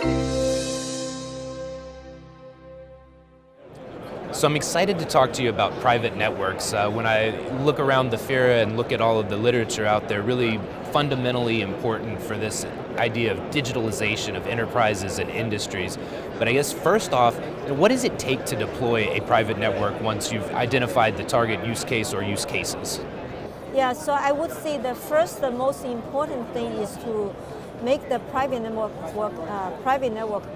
So I'm excited to talk to you about private networks. When I look around the fair and look at all of the literature out there, really fundamentally important for this idea of digitalization of enterprises and industries. But I guess first off, what does it take to deploy a private network once you've identified the target use case or use cases? Yeah, so I would say the most important thing is to make the private network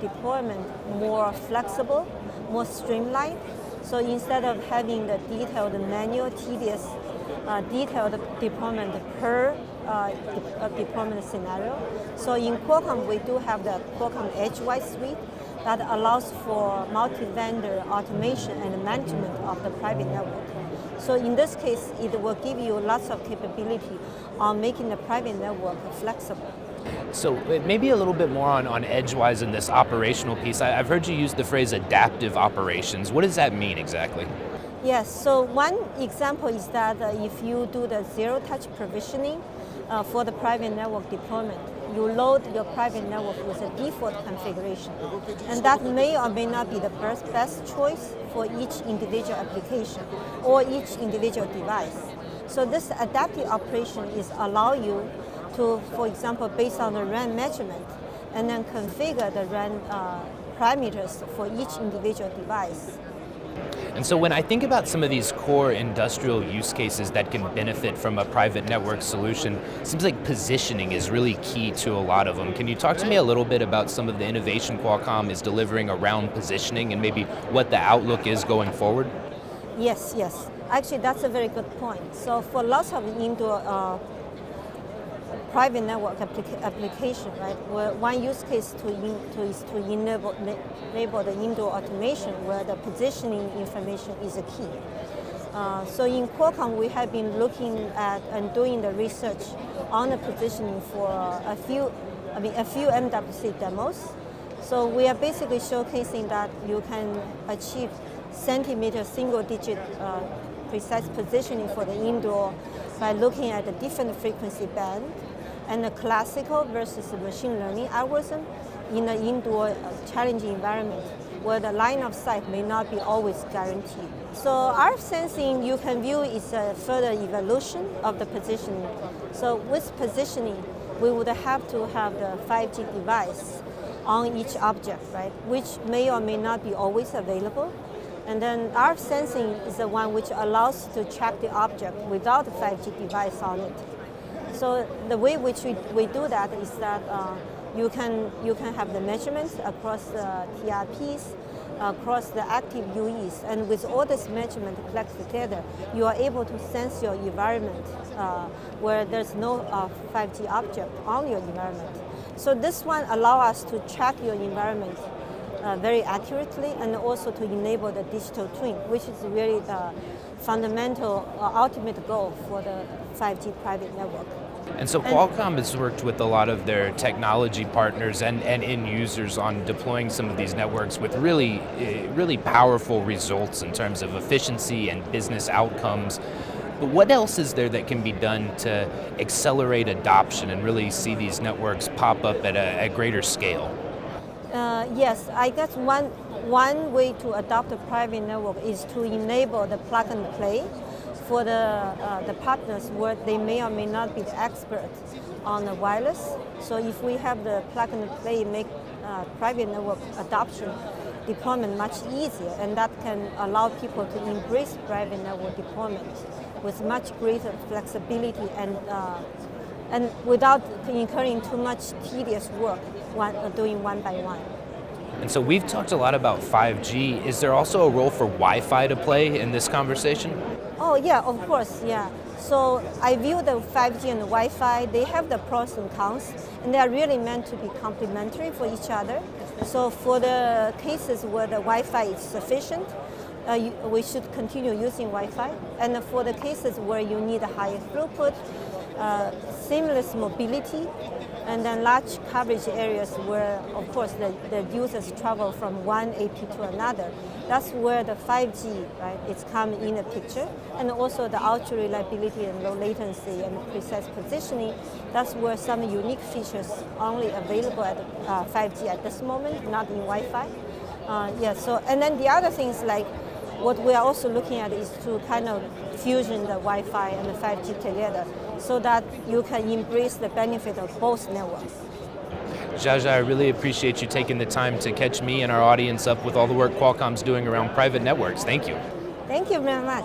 deployment more flexible, more streamlined. So instead of having the detailed manual, tedious, detailed deployment per deployment scenario. So in Qualcomm, we do have the Qualcomm Edgewise suite that allows for multi-vendor automation and management of the private network. So in this case, it will give you lots of capability on making the private network flexible. So maybe a little bit more on Edgewise in this operational piece. I've heard you use the phrase adaptive operations. What does that mean exactly? Yes, so one example is that if you do the zero-touch provisioning for the private network deployment, you load your private network with a default configuration. And that may or may not be the best choice for each individual application or each individual device. So this adaptive operation is allow you to, for example, based on the RAN measurement, and then configure the RAN parameters for each individual device. And so when I think about some of these core industrial use cases that can benefit from a private network solution, it seems like positioning is really key to a lot of them. Can you talk to me a little bit about some of the innovation Qualcomm is delivering around positioning and maybe what the outlook is going forward? Yes. Actually, that's a very good point. So for lots of indoor private network application, right? Where one use case is to enable the indoor automation where the positioning information is a key. So in Qualcomm, we have been looking at and doing the research on the positioning for a few MWC demos. So we are basically showcasing that you can achieve centimeter single-digit precise positioning for the indoor by looking at the different frequency band and the classical versus the machine learning algorithm in an indoor challenging environment where the line of sight may not be always guaranteed. So RF sensing, you can view is a further evolution of the positioning. So with positioning, we would have to have the 5G device on each object, right? Which may or may not be always available. And then RF sensing is the one which allows to track the object without a 5G device on it. So the way which we do that is that you can have the measurements across the TRPs, across the active UEs, and with all this measurement collected together, you are able to sense your environment where there's no 5G object on your environment. So this one allows us to track your environment very accurately and also to enable the digital twin, which is really the fundamental ultimate goal for the 5G private network. And so Qualcomm has worked with a lot of their technology partners and end users on deploying some of these networks with really powerful results in terms of efficiency and business outcomes. But what else is there that can be done to accelerate adoption and really see these networks pop up at a greater scale? Yes, I guess one way to adopt a private network is to enable the plug and play for the partners where they may or may not be the experts on the wireless. So if we have the plug and play, make private network adoption deployment much easier, and that can allow people to embrace private network deployment with much greater flexibility and without incurring too much tedious work doing one by one. And so we've talked a lot about 5G. Is there also a role for Wi-Fi to play in this conversation? Oh yeah, of course, yeah. So I view the 5G and the Wi-Fi, they have the pros and cons, and they are really meant to be complementary for each other. So for the cases where the Wi-Fi is sufficient, we should continue using Wi-Fi. And for the cases where you need a higher throughput, seamless mobility, and then large coverage areas where, of course, the users travel from one AP to another. That's where the 5G, right, it's coming in the picture, and also the ultra reliability and low latency and precise positioning. That's where some unique features only available at 5G at this moment, not in Wi-Fi. So and then the other things like what we are also looking at is to kind of fusion the Wi-Fi and the 5G together so that you can embrace the benefit of both networks. Xiaoxia, I really appreciate you taking the time to catch me and our audience up with all the work Qualcomm's doing around private networks. Thank you. Thank you very much.